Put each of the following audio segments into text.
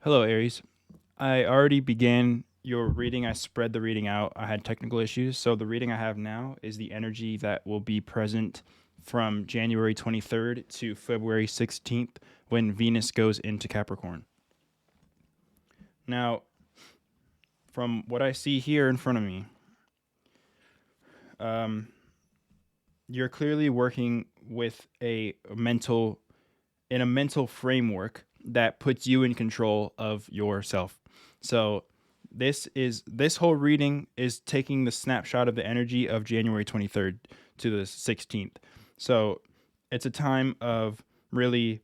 Hello, Aries. I already began your reading. I spread the reading out. I had technical issues. So, the reading I have now is the energy that will be present from January 23rd to February 16th when Venus goes into Capricorn. Now, from what I see here in front of me, um, you're clearly working with in a mental framework that puts you in control of yourself. So this whole reading is taking the snapshot of the energy of January 23rd to the 16th. So it's a time of really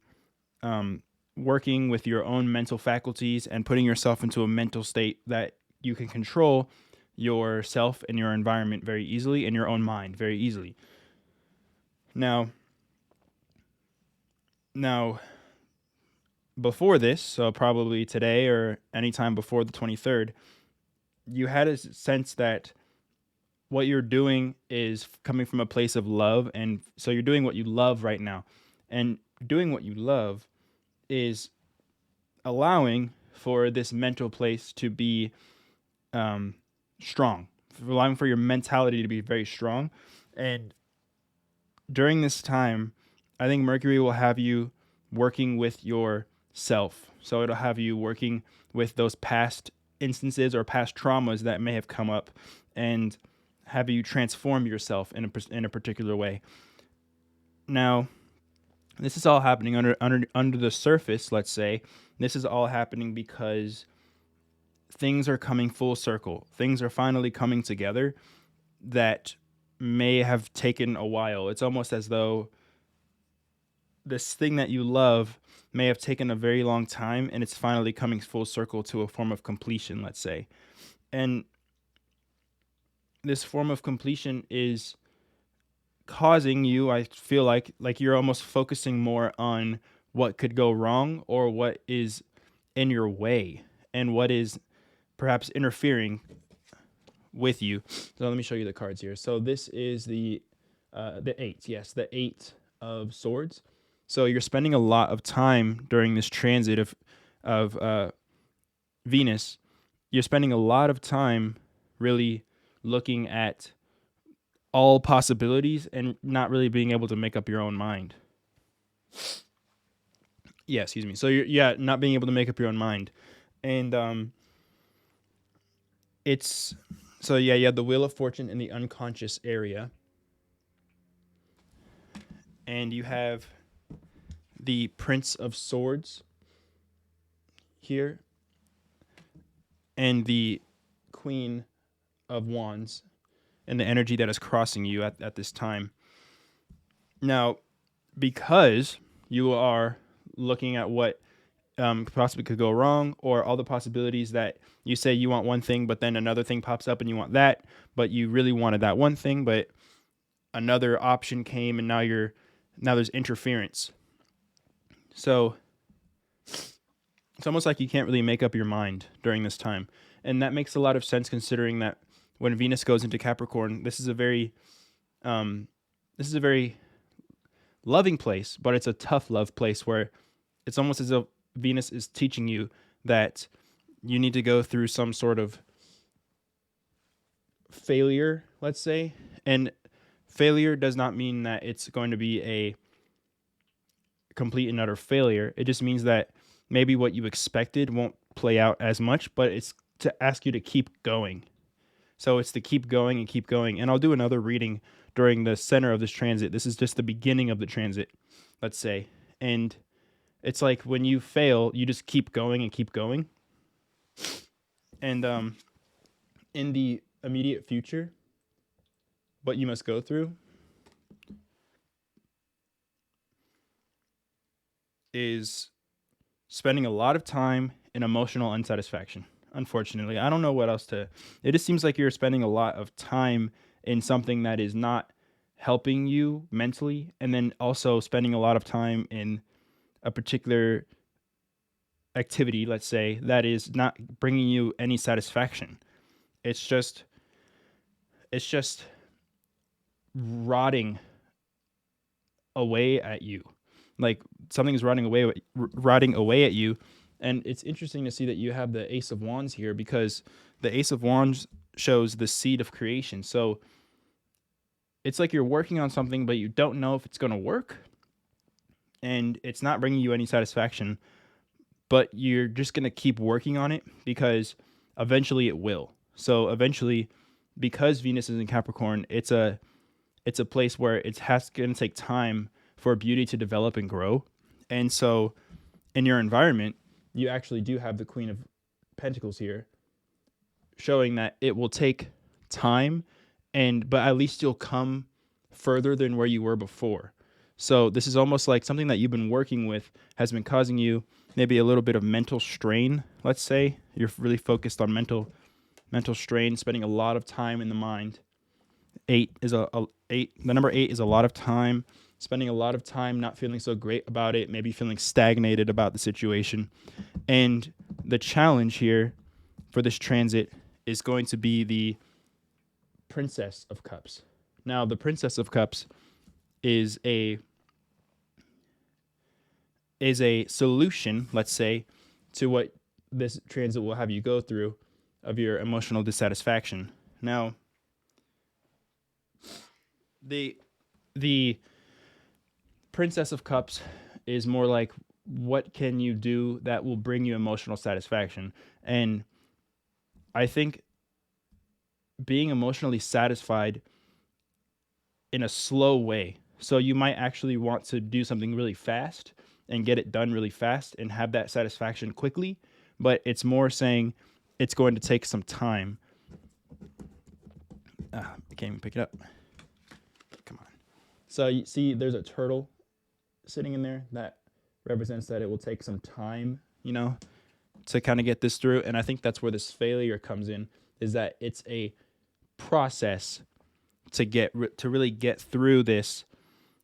working with your own mental faculties and putting yourself into a mental state that you can control yourself and your environment very easily and your own mind very easily. Now, before this, so probably today or anytime before the 23rd, you had a sense that what you're doing is coming from a place of love. And so you're doing what you love right now. And doing what you love is allowing for this mental place to be strong, allowing for your mentality to be very strong. And during this time, I think Mercury will have you working with yourself. So it'll have you working with those past instances or past traumas that may have come up and have you transform yourself in a particular way. Now, this is all happening under the surface, let's say. This is all happening because things are coming full circle. Things are finally coming together that may have taken a while. It's almost as though this thing that you love may have taken a very long time and it's finally coming full circle to a form of completion, let's say. And this form of completion is causing you, I feel like you're almost focusing more on what could go wrong or what is in your way and what is perhaps interfering with you. So let me show you the cards here. So this is the eight. Yes, the 8 of Swords. So you're spending a lot of time during this transit of Venus. You're spending a lot of time really looking at all possibilities and not really being able to make up your own mind. Yeah, excuse me. So you're not being able to make up your own mind, and it's so yeah, you have the Wheel of Fortune in the unconscious area, and you have the Prince of Swords here, and the Queen of Wands, and the energy that is crossing you at this time. Now, because you are looking at what possibly could go wrong, or all the possibilities that you say you want one thing, but then another thing pops up and you want that, but you really wanted that one thing, but another option came and now there's interference. So it's almost like you can't really make up your mind during this time. And that makes a lot of sense considering that when Venus goes into Capricorn, um, this is a very loving place, but it's a tough love place where it's almost as if Venus is teaching you that you need to go through some sort of failure, let's say. And failure does not mean that it's going to be a complete and utter failure. It just means that maybe what you expected won't play out as much, but it's to ask you to keep going. So it's to keep going and keep going. And I'll do another reading during the center of this transit. This is just the beginning of the transit, let's say. And it's like when you fail, you just keep going and keep going. And in the immediate future, what you must go through is spending a lot of time in emotional unsatisfaction. Unfortunately, I don't know what else to. It just seems like you're spending a lot of time in something that is not helping you mentally, and then also spending a lot of time in a particular activity, let's say, that is not bringing you any satisfaction. It's just it's just rotting away at you. Like something is rotting away at you, And it's interesting to see that you have the Ace of Wands here, because the Ace of Wands shows the seed of creation. So it's like you're working on something, but you don't know if it's going to work, and it's not bringing you any satisfaction, but you're just going to keep working on it because eventually it will. So eventually, because Venus is in Capricorn, it's a place where it's going to take time for beauty to develop and grow. And so in your environment, you actually do have the Queen of Pentacles here, showing that it will take time, but at least you'll come further than where you were before. So this is almost like something that you've been working with has been causing you maybe a little bit of mental strain. Let's say you're really focused on mental strain, spending a lot of time in the mind. The number 8 is a lot of time, spending a lot of time not feeling so great about it, maybe feeling stagnated about the situation. And the challenge here for this transit is going to be the Princess of Cups. Now, the Princess of Cups is a solution, let's say, to what this transit will have you go through of your emotional dissatisfaction. Now, the Princess of Cups is more like, what can you do that will bring you emotional satisfaction? And I think being emotionally satisfied in a slow way. So you might actually want to do something really fast and get it done really fast and have that satisfaction quickly, but it's more saying it's going to take some time. I can't even pick it up. Come on. So you see there's a turtle sitting in there that represents that it will take some time, to kind of get this through. And I think that's where this failure comes in, is that it's a process to really get through this,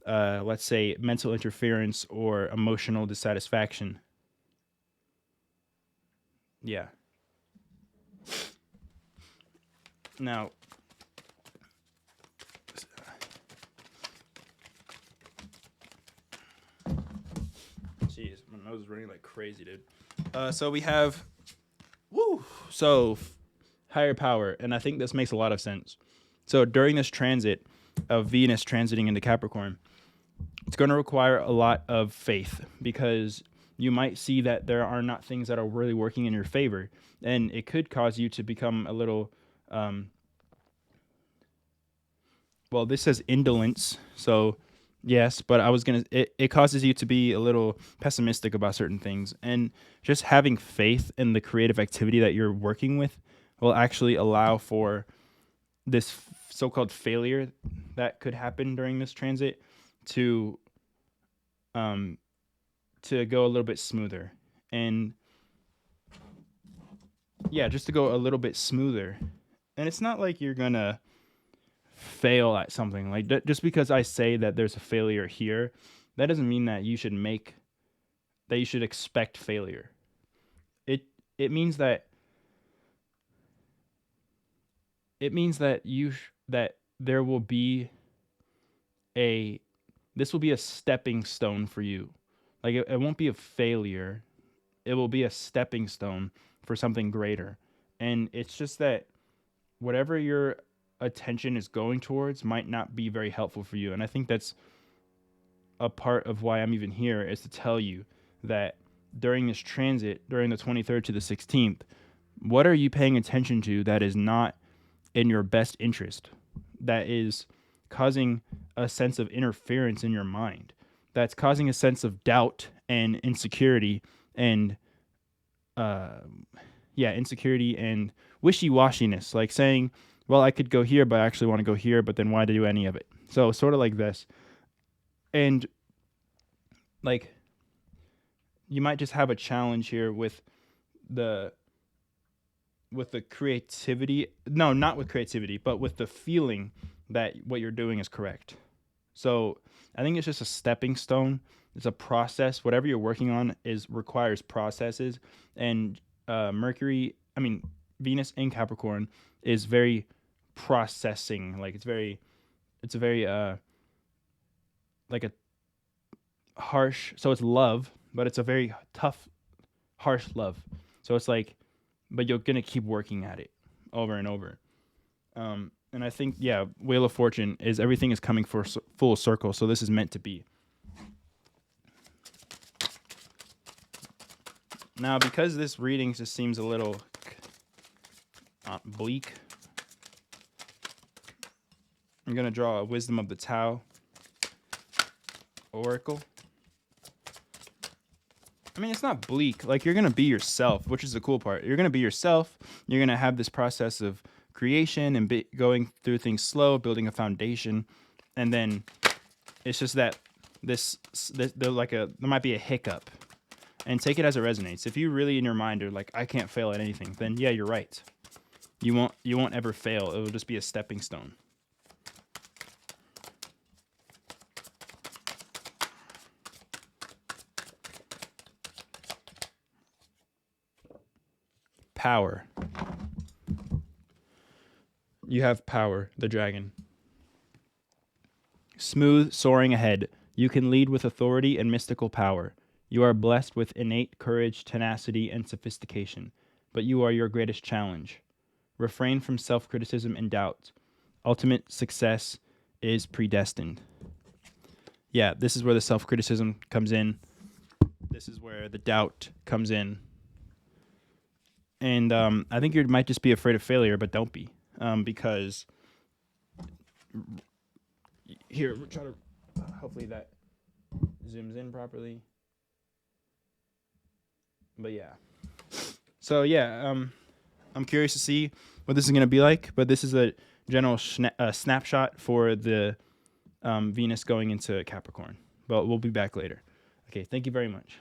let's say, mental interference or emotional dissatisfaction. Yeah. Now, jeez, my nose is running like crazy, dude. So we have, higher power, and I think this makes a lot of sense. So during this transit of Venus transiting into Capricorn, it's going to require a lot of faith, because you might see that there are not things that are really working in your favor, and it could cause you to become a little, this says indolence, so yes, but it causes you to be a little pessimistic about certain things, and just having faith in the creative activity that you're working with will actually allow for this so-called failure that could happen during this transit to go a little bit smoother. And yeah, just to go a little bit smoother. And it's not like you're gonna fail at something. Like, just because I say that there's a failure here, that doesn't mean that you should expect failure. It means that that there will be this will be a stepping stone for you. Like, it won't be a failure. It will be a stepping stone for something greater. And it's just that whatever your attention is going towards might not be very helpful for you. And I think that's a part of why I'm even here, is to tell you that during this transit, during the 23rd to the 16th, what are you paying attention to that is not in your best interest, that is causing a sense of interference in your mind, that's causing a sense of doubt and insecurity and insecurity and wishy-washiness, like saying, well, I could go here, but I actually want to go here, but then why do any of it? So sort of like this. And like, you might just have a challenge here with the creativity. No, not with creativity, but with the feeling that what you're doing is correct. So I think it's just a stepping stone. It's a process. Whatever you're working on requires processes. And Venus in Capricorn is very processing. Like, it's a very like a harsh. So it's love, but it's a very tough, harsh love. So it's like, but you're gonna keep working at it over and over. And I think, yeah, Wheel of Fortune is everything is coming for full circle. So this is meant to be. Now, because this reading just seems a little bleak, I'm going to draw a Wisdom of the Tao Oracle. I mean, it's not bleak. Like, you're going to be yourself, which is the cool part. You're going to be yourself. You're going to have this process of creation and going through things slow, building a foundation. And then it's just that there might be a hiccup. And take it as it resonates. If you really in your mind are like, I can't fail at anything, then yeah, you're right. You won't ever fail. It will just be a stepping stone. Power. You have power, the dragon. Smooth, soaring ahead. You can lead with authority and mystical power. You are blessed with innate courage, tenacity, and sophistication, but you are your greatest challenge. Refrain from self-criticism and doubt. Ultimate success is predestined. Yeah, this is where the self-criticism comes in. This is where the doubt comes in. And I think you might just be afraid of failure, but don't be. Because here, we'll try to hopefully that zooms in properly. But yeah. So yeah, I'm curious to see what this is going to be like, but this is a general snapshot for the Venus going into Capricorn. But we'll be back later. Okay, thank you very much.